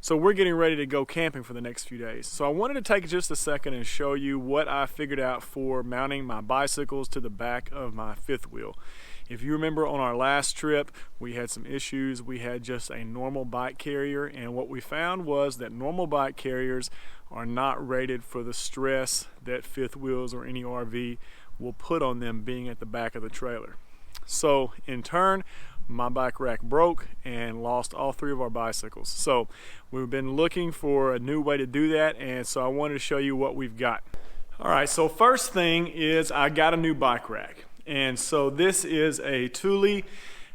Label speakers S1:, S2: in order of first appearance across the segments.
S1: So we're getting ready to go camping for the next few days. So I wanted to take just a second and show you what I figured out for mounting my bicycles to the back of my fifth wheel. If you remember on our last trip, we had some issues. We had just a normal bike carrier, and what we found was that normal bike carriers are not rated for the stress that fifth wheels or any RV will put on them being at the back of the trailer. So in turn, my bike rack broke and lost all three of our bicycles. So we've been looking for a new way to do that, and so I wanted to show you what we've got. All right, so first thing is I got a new bike rack. And so this is a Thule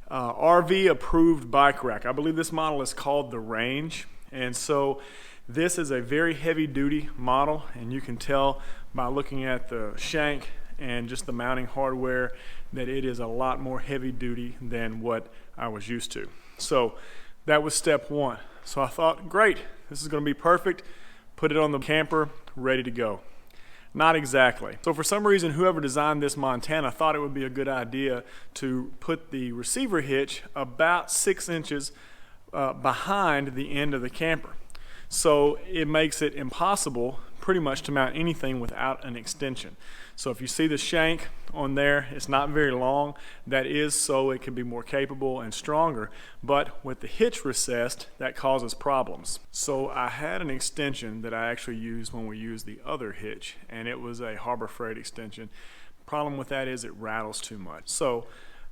S1: RV approved bike rack. I believe this model is called the Range. And so this is a very heavy duty model, and you can tell by looking at the shank and just the mounting hardware that it is a lot more heavy duty than what I was used to. So that was step one. So I thought, great, this is going to be perfect. Put it on the camper, ready to go. Not exactly. So for some reason, whoever designed this Montana thought it would be a good idea to put the receiver hitch about 6 inches behind the end of the camper. So it makes it impossible pretty much to mount anything without an extension. So if you see the shank on there, it's not very long. That is so it can be more capable and stronger, but with the hitch recessed, that causes problems. So I had an extension that I actually used when we used the other hitch, and it was a Harbor Freight extension. Problem with that is it rattles too much. So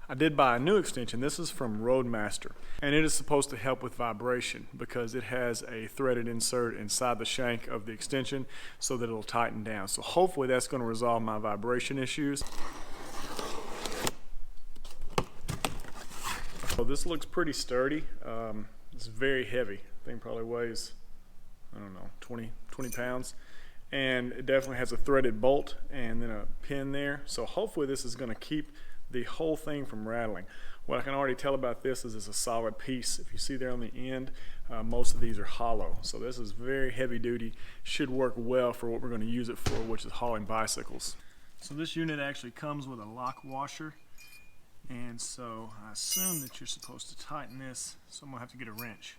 S1: I did buy a new extension. This is from Roadmaster, and it is supposed to help with vibration because it has a threaded insert inside the shank of the extension so that it'll tighten down. So hopefully that's going to resolve my vibration issues. So this looks pretty sturdy. It's very heavy. I think it probably weighs, I don't know, 20 pounds. And it definitely has a threaded bolt and then a pin there. So hopefully this is going to keep the whole thing from rattling. What I can already tell about this is it's a solid piece. If you see there on the end, most of these are hollow. So this is very heavy duty, should work well for what we're going to use it for, which is hauling bicycles. So this unit actually comes with a lock washer, and so I assume that you're supposed to tighten this, so I'm going to have to get a wrench.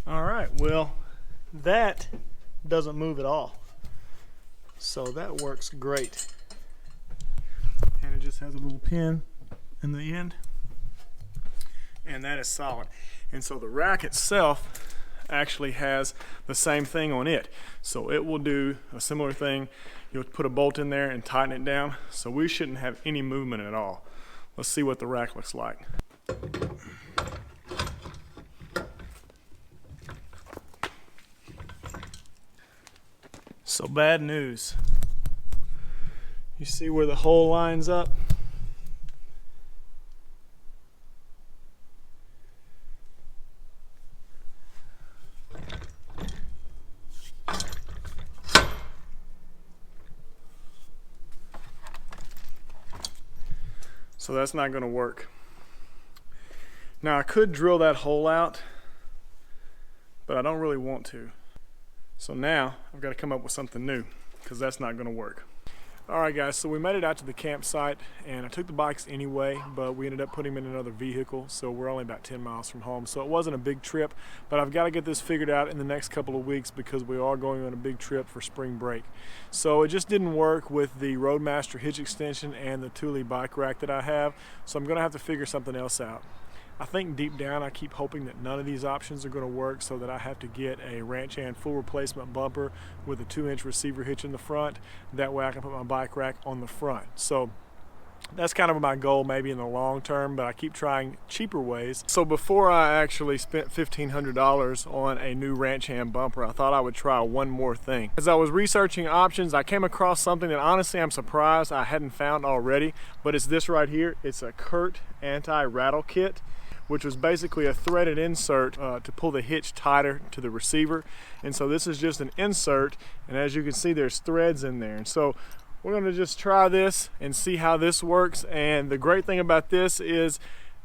S1: All right, well, that doesn't move at all, so that works great. And it just has a little pin in the end, and that is solid. And so the rack itself actually has the same thing on it, so it will do a similar thing. You'll put a bolt in there and tighten it down, so we shouldn't have any movement at all. Let's see what the rack looks like. So bad news. You see where the hole lines up? So that's not going to work. Now I could drill that hole out, but I don't really want to. So now I've got to come up with something new because that's not going to work. Alright guys, so we made it out to the campsite, and I took the bikes anyway, but we ended up putting them in another vehicle, so we're only about 10 miles from home. So it wasn't a big trip, but I've got to get this figured out in the next couple of weeks because we are going on a big trip for spring break. So it just didn't work with the Roadmaster hitch extension and the Thule bike rack that I have, so I'm going to have to figure something else out. I think deep down I keep hoping that none of these options are going to work, so that I have to get a Ranch Hand full replacement bumper with a 2-inch receiver hitch in the front. That way I can put my bike rack on the front. So that's kind of my goal maybe in the long term, but I keep trying cheaper ways. So before I actually spent $1,500 on a new Ranch Hand bumper, I thought I would try one more thing. As I was researching options, I came across something that honestly I'm surprised I hadn't found already, but it's this right here. It's a Kurt anti-rattle kit, which was basically a threaded insert to pull the hitch tighter to the receiver. And so this is just an insert, and as you can see there's threads in there. And so we're going to just try this and see how this works. And the great thing about this is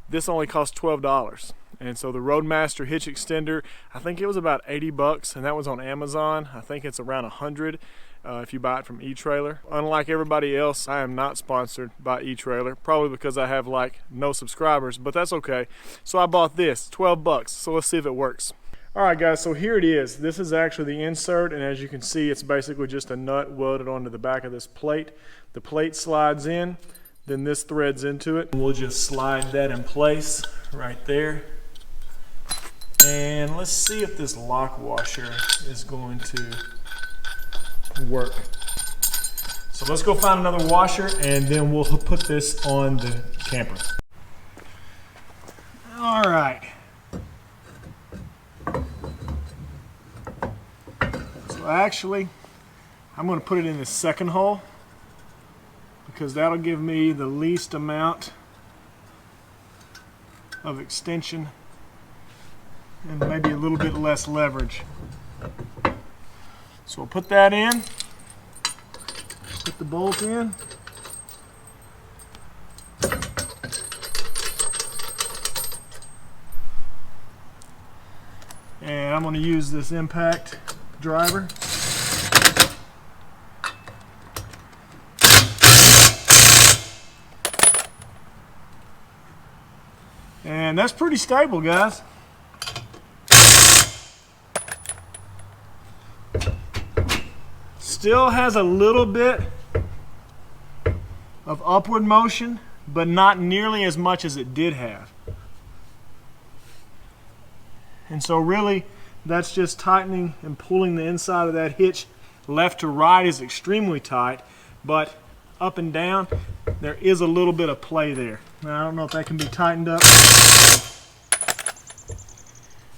S1: this only costs $12. And so the Roadmaster hitch extender, I think it was about 80 bucks, and that was on Amazon. I think it's around 100. if you buy it from eTrailer. Unlike everybody else, I am not sponsored by eTrailer, probably because I have like no subscribers, but that's okay. So I bought this, 12 bucks. So let's see if it works. All right guys, so here it is. This is actually the insert, and as you can see, it's basically just a nut welded onto the back of this plate. The plate slides in, then this threads into it. We'll just slide that in place right there. And let's see if this lock washer is going to work. So let's go find another washer, and then we'll put this on the camper. All right. So actually, I'm going to put it in the second hole because that'll give me the least amount of extension and maybe a little bit less leverage. So we'll put that in, put the bolt in. And I'm going to use this impact driver. And that's pretty stable, guys. Still has a little bit of upward motion, but not nearly as much as it did have. And so really, that's just tightening and pulling the inside of that hitch. Left to right is extremely tight, but up and down, there is a little bit of play there. Now, I don't know if that can be tightened up.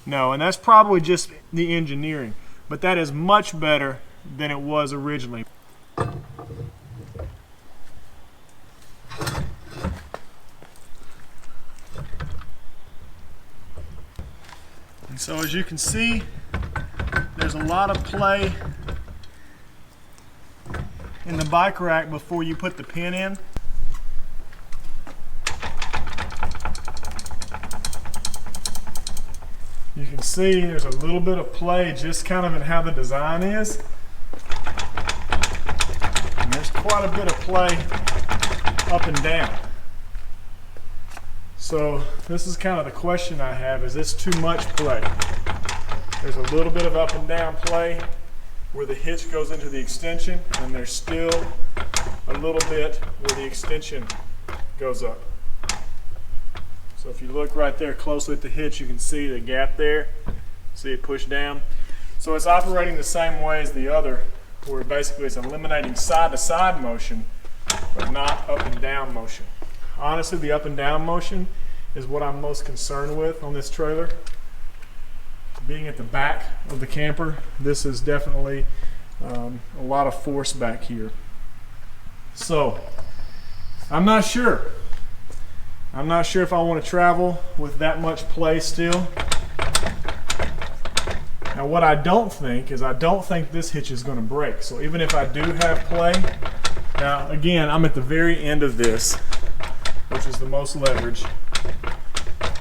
S1: No, and that's probably just the engineering, but that is much better than it was originally. And so as you can see, there's a lot of play in the bike rack before you put the pin in. You can see there's a little bit of play just kind of in how the design is. And there's quite a bit of play up and down. So this is kind of the question I have, is this too much play? There's a little bit of up and down play where the hitch goes into the extension, and there's still a little bit where the extension goes up. So if you look right there closely at the hitch, you can see the gap there. See it push down. So it's operating the same way as the other, where basically it's eliminating side-to-side motion, but not up and down motion. Honestly, the up and down motion is what I'm most concerned with on this trailer. Being at the back of the camper, this is definitely a lot of force back here. So I'm not sure. I'm not sure if I want to travel with that much play still. Now what I don't think is, I don't think this hitch is going to break. So even if I do have play, now again, I'm at the very end of this, which is the most leverage.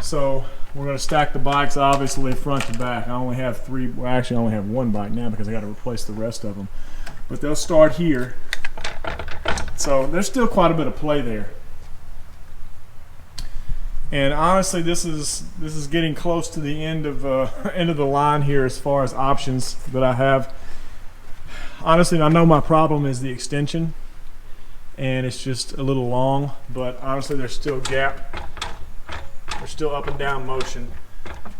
S1: So we're going to stack the bikes obviously front to back. I only have three, well actually I only have one bike now because I got to replace the rest of them. But they'll start here. So there's still quite a bit of play there. And honestly, this is getting close to the end of the line here as far as options that I have. Honestly, I know my problem is the extension, and it's just a little long. But honestly, there's still gap. There's still up and down motion,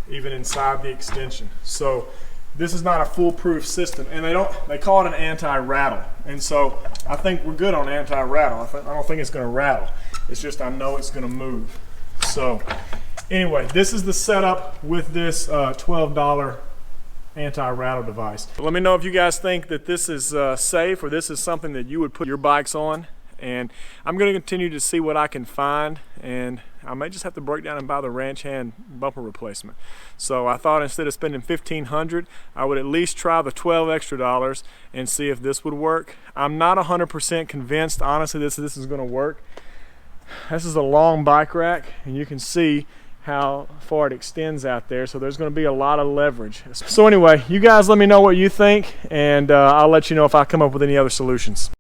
S1: even inside the extension. So this is not a foolproof system, and they call it an anti-rattle. And so I think we're good on anti-rattle. I don't think it's going to rattle. It's just I know it's going to move. So anyway, this is the setup with this $12 anti-rattle device. Let me know if you guys think that this is safe, or this is something that you would put your bikes on. And I'm going to continue to see what I can find, and I may just have to break down and buy the ranch hand bumper replacement. So I thought instead of spending $1,500, I would at least try the $12 extra and see if this would work. I'm not 100% convinced, honestly, this is going to work. This is a long bike rack, and you can see how far it extends out there, so there's going to be a lot of leverage. So anyway, you guys let me know what you think, and I'll let you know if I come up with any other solutions.